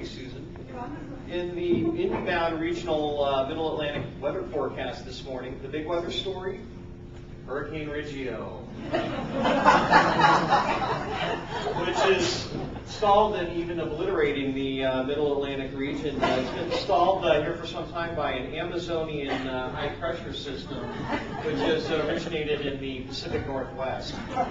you, Susan. In the inbound regional Middle Atlantic weather forecast this morning, the big weather story, Hurricane Reggio, which is stalled and even obliterating the Middle Atlantic region. It's been stalled here for some time by an Amazonian high pressure system, which has originated in the Pacific Northwest. The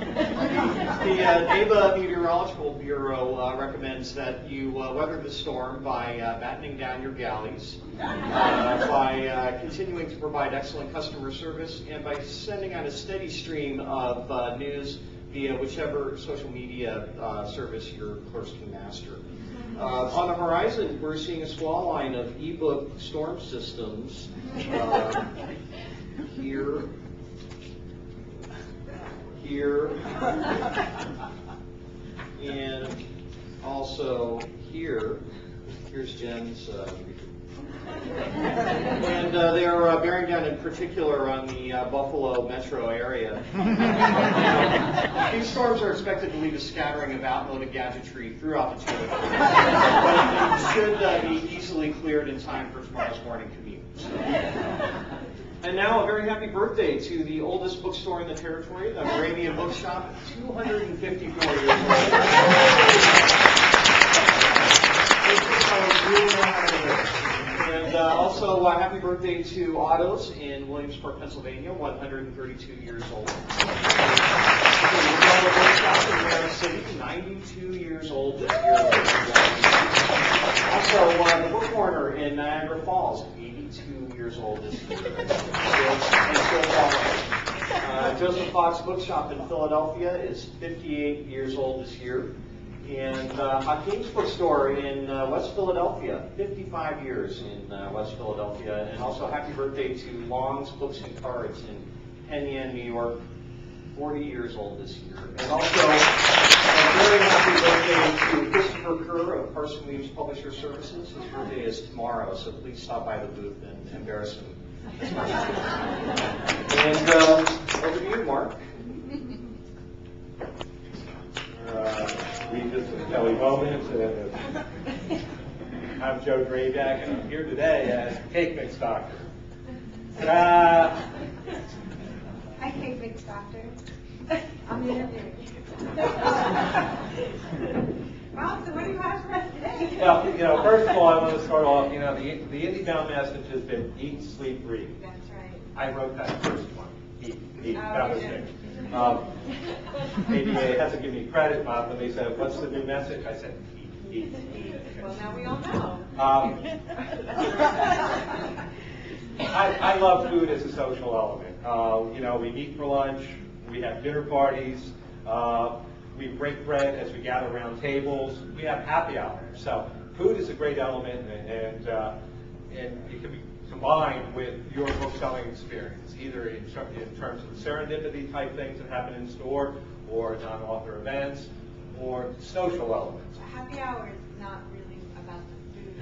NAIBA Meteorological Bureau recommends that you weather the storm by battening down your galleys, by continuing to provide excellent customer service, and by sending out a steady stream of news via whichever social media service you're close to master. On the horizon, we're seeing a squall line of ebook storm systems here, and also here. Here's Jen's. And they are bearing down in particular on the Buffalo metro area. These storms are expected to leave a scattering of outmoded gadgetry throughout the territory, but it should be easily cleared in time for tomorrow's morning commute. And now a very happy birthday to the oldest bookstore in the territory, the Moravian Bookshop, 254 years old. And also, happy birthday to Otto's in Williamsport, Pennsylvania, 132 years old. The City, 92 years old this year. Also, the Book Corner in Niagara Falls, 82 years old this year. And still following. Joseph Fox Bookshop in Philadelphia is 58 years old this year. And Hakeem's Bookstore in West Philadelphia, 55 years in West Philadelphia. And also happy birthday to Long's Books and Cards in Penn Yan, New York, 40 years old this year. And also a very happy birthday to Christopher Kerr of Parson Weems Publisher Services. His birthday is tomorrow, so please stop by the booth and embarrass him. And over to you, Mark. We just Kelly Bowman. I'm Joe Draback, and I'm here today as Cake Mix Doctor. Hi, Cake Mix Doctor. I'm the interviewer. Well, so what do you have for us today? Well, first of all, I want to start off, the IndieBound message has been eat, sleep, breathe. That's right. I wrote that first one. Eat. That was good. it. ADA hasn't given me credit, Bob, and they said, what's the new message? I said, eat. Well, now we all know. I love food as a social element. We meet for lunch, we have dinner parties, we break bread as we gather around tables, we have happy hours. So food is a great element, and it can be combined with your book selling experience, either in terms of serendipity type things that happen in store, or non-author events, or social elements. Happy hour is not really about the food,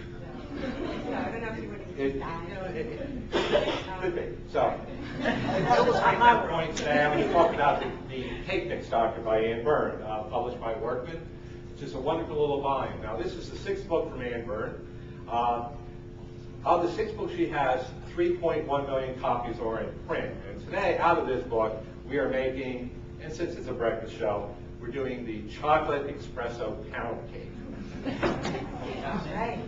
so I don't know if you would include that. It could be. So, on my point today, I'm going to talk about the Cake Mix Doctor by Ann Byrne, published by Workman, which is a wonderful little volume. Now, this is the sixth book from Ann Byrne. Of the sixth book, she has 3.1 million copies are in print. And today, out of this book, we are making, and since it's a breakfast show, we're doing the chocolate espresso pound cake. That's right.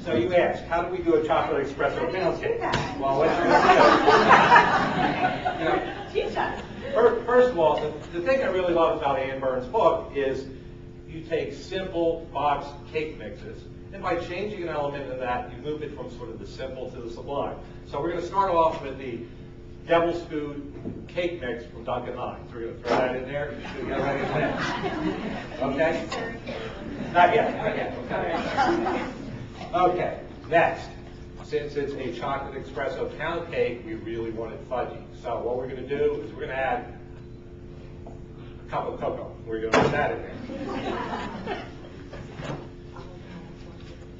So you ask, how do we do a chocolate espresso pound cake? Well, what's your Teach us. First of all, the thing I really love about Ann Byrne's book is you take simple boxed cake mixes, and by changing an element in that, you move it from sort of the simple to the sublime. So we're going to start off with the Devil's Food cake mix from Duncan Hines. We're going to throw that in there. Get ready for that. Okay? Not yet. Okay. Okay. Next, since it's a chocolate espresso pound cake, we really want it fudgy. So what we're going to do is we're going to add a cup of cocoa. We're going to put that in there.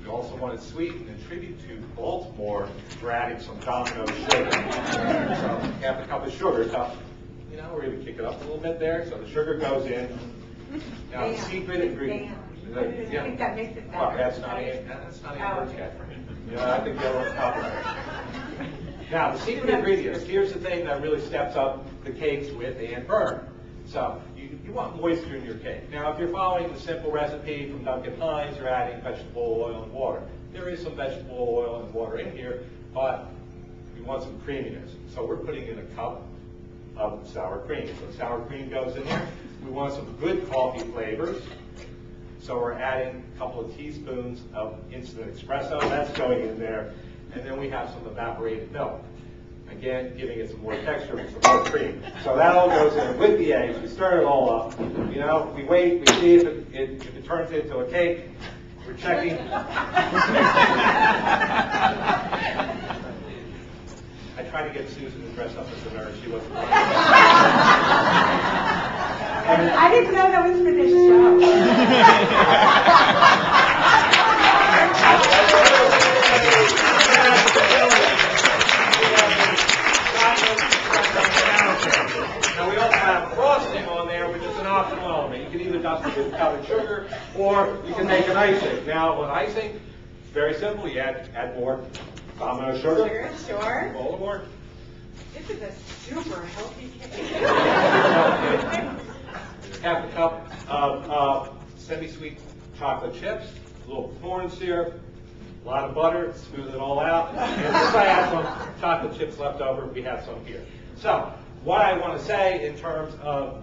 We also want it sweetened in tribute to Baltimore for adding some Domino sugar. So half a cup of sugar. So, we're going to kick it up a little bit there. So the sugar goes in. Now, the secret ingredient. I think that makes it better. Well, that's not Ann Burn's cat for me. You know, I think the other one's copyrighted. Now, the secret ingredients, here's the thing that really steps up the cakes with Ann Burn. So, you want moisture in your cake. Now, if you're following the simple recipe from Duncan Hines, you're adding vegetable oil and water. There is some vegetable oil and water in here, but we want some creaminess. So we're putting in a cup of sour cream. So sour cream goes in there. We want some good coffee flavors. So we're adding a couple of teaspoons of instant espresso. That's going in there. And then we have some evaporated milk. Again, giving it some more texture and some more cream. So that all goes in with the eggs. We stir it all up. You know, we wait, we see if it turns into a cake. We're checking. I tried to get Susan to dress up as a nurse. She wasn't. I didn't know that was for this show. Now we also have frosting on there, which is an optional element. You can either dust it with powdered sugar, or you can make an icing. Now with icing, it's very simple. You add more domino sugar. Sure. A little more. This is a super healthy cake. Half a cup of semi-sweet chocolate chips, a little corn syrup, a lot of butter, smooth it all out. And since I have some chocolate chips left over, we have some here. So, what I want to say in terms of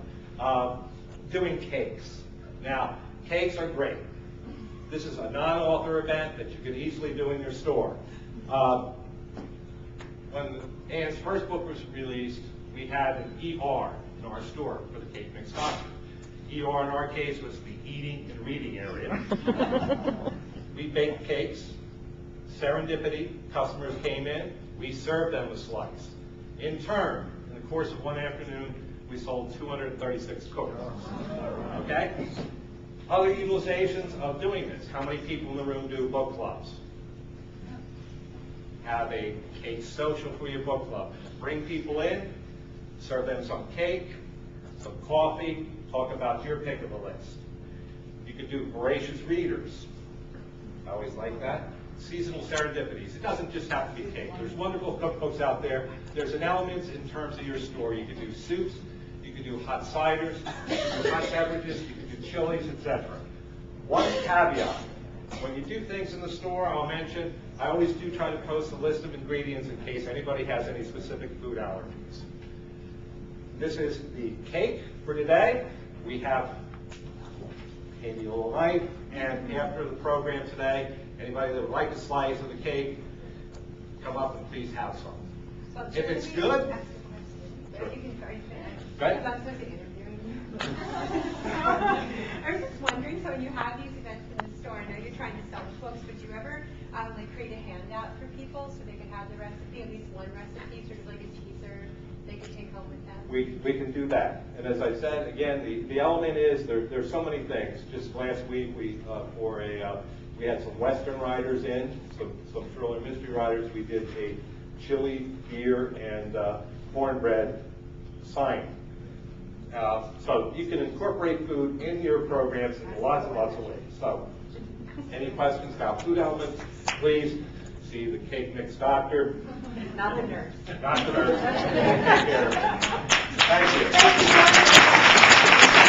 doing cakes. Now, cakes are great. This is a non-author event that you can easily do in your store. When Ann's first book was released, we had an ER in our store for the cake mix doctor. ER in our case was the eating and reading area. We baked cakes. Serendipity, customers came in, we served them a slice. In turn, in the course of one afternoon, we sold 236 cookies. Okay? Other utilizations of doing this. How many people in the room do book clubs? Have a cake social for your book club. Bring people in, serve them some cake, some coffee, talk about your pick of the list. You could do voracious readers. I always like that. Seasonal serendipities. It doesn't just have to be cake. There's wonderful cookbooks out there. There's an element in terms of your store. You could do soups, you could do hot ciders, you could do hot beverages, you could do chilies, etc. One caveat. When you do things in the store, I'll mention, I always do try to post a list of ingredients in case anybody has any specific food allergies. This is the cake for today. We have a little knife, and after the program today, anybody that would like a slice of the cake, come up and please have some. Well, If it's good, ask a question. You can try to Right. because I'm supposed to interview you. I was just wondering, so when you have these events in the store, I know you're trying to sell books, but do you ever like create a handout for people so they could have the recipe, at least one recipe, sort of like a teaser they could take home with them? we can do that. And as I said, again, the element is there's so many things. Just last week we had some Western writers in, some thriller mystery writers. We did a chili, beer, and cornbread sign. So you can incorporate food in your programs in lots and lots of ways. So any questions about food elements, please see the cake mix doctor. Not the nurse. Not the nurse. Take care. Thank you.